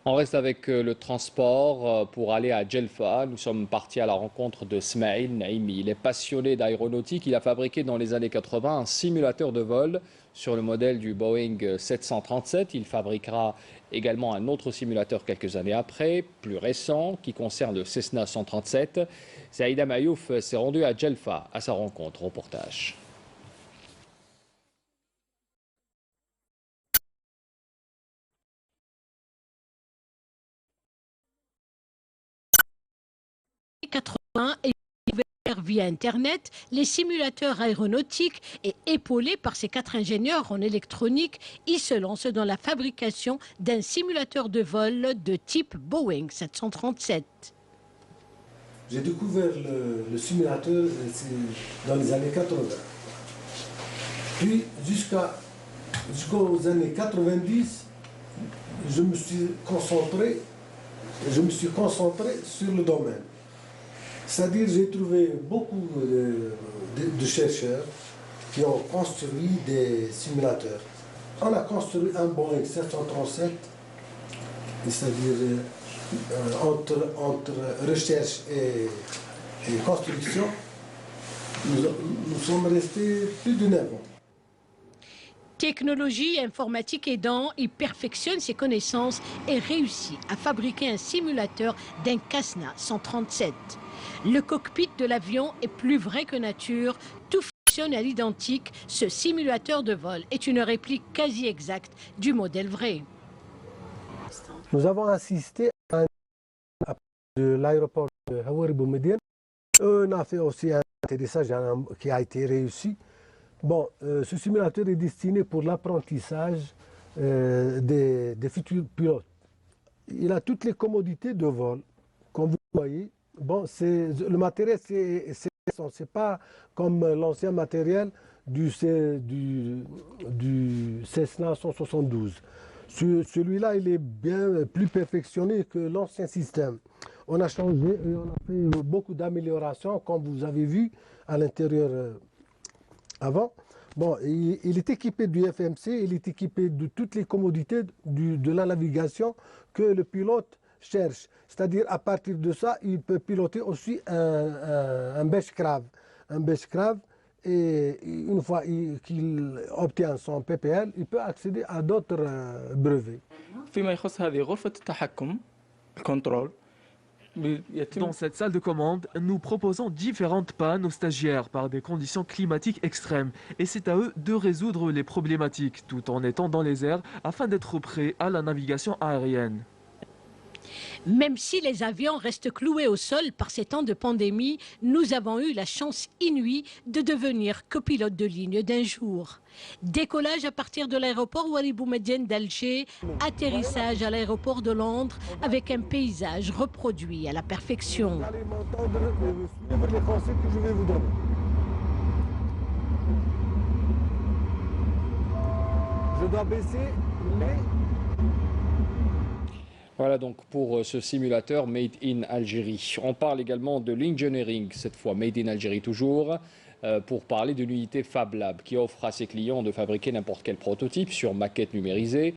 On reste avec le transport pour aller à Djelfa. Nous sommes partis à la rencontre de Smaïl Naimi. Il est passionné d'aéronautique. Il a fabriqué dans les années 80 un simulateur de vol sur le modèle du Boeing 737. Il fabriquera également un autre simulateur quelques années après, plus récent, qui concerne le Cessna 137. Saïda Mayouf s'est rendu à Djelfa à sa rencontre. Reportage. Et ouvert via Internet, les simulateurs aéronautiques et épaulés par ces 4 ingénieurs en électronique, ils se lancent dans la fabrication d'un simulateur de vol de type Boeing 737. J'ai découvert le simulateur dans les années 80. Puis jusqu'aux années 90, je me suis concentré sur le domaine. C'est-à-dire j'ai trouvé beaucoup de chercheurs qui ont construit des simulateurs. On a construit un Boeing 737, c'est-à-dire entre recherche et construction, nous sommes restés plus de 9 ans. Technologie informatique aidant, il perfectionne ses connaissances et réussit à fabriquer un simulateur d'un Cessna 137. Le cockpit de l'avion est plus vrai que nature, tout fonctionne à l'identique. Ce simulateur de vol est une réplique quasi exacte du modèle vrai. Nous avons assisté à l'aéroport de Hawari Boumediene. On a fait aussi un atterrissage qui a été réussi. Bon, ce simulateur est destiné pour l'apprentissage des futurs pilotes. Il a toutes les commodités de vol, comme vous voyez. Bon, le matériel, c'est pas comme l'ancien matériel du Cessna 172. Celui-là, il est bien plus perfectionné que l'ancien système. On a changé et on a fait beaucoup d'améliorations, comme vous avez vu à l'intérieur avant. Bon, il est équipé du FMC, il est équipé de toutes les commodités de la navigation que le pilote cherche. C'est-à-dire, à partir de ça, il peut piloter aussi un Beechcraft. Un Beechcraft, et une fois qu'il obtient son PPL, il peut accéder à d'autres brevets. Dans cette salle de commande, nous proposons différentes pannes aux stagiaires par des conditions climatiques extrêmes. Et c'est à eux de résoudre les problématiques tout en étant dans les airs afin d'être prêts à la navigation aérienne. Même si les avions restent cloués au sol par ces temps de pandémie, nous avons eu la chance inouïe de devenir copilote de ligne d'un jour. Décollage à partir de l'aéroport Hawari Boumediene d'Alger, atterrissage à l'aéroport de Londres avec un paysage reproduit à la perfection. Vous allez m'entendre suivre les conseils que je vais vous donner. Je dois baisser les... Voilà donc pour ce simulateur Made in Algérie. On parle également de l'engineering, cette fois Made in Algérie toujours, pour parler de l'unité Fab Lab qui offre à ses clients de fabriquer n'importe quel prototype sur maquette numérisée.